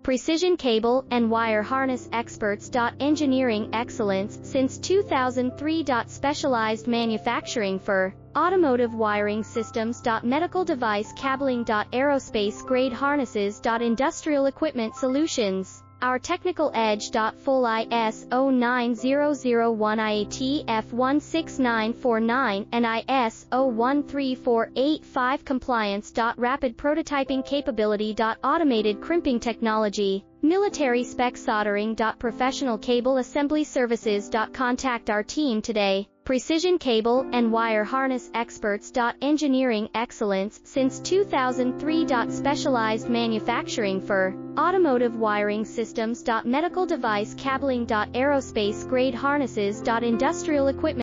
precision cable and wire harness experts. Engineering excellence since 2003. Specialized manufacturing for automotive wiring systems. Medical device cabling. Aerospace grade harnesses. Industrial equipment solutions. Our technical edge. Full ISO 9001 IATF 16949 and ISO 13485 compliance. Rapid prototyping capability. Automated crimping technology. Military spec soldering. Professional cable assembly services. Contact our team today. Precision cable and wire harness experts. Engineering excellence since 2003. Specialized manufacturing for automotive wiring systems. Medical device cabling. Aerospace grade harnesses. Industrial equipment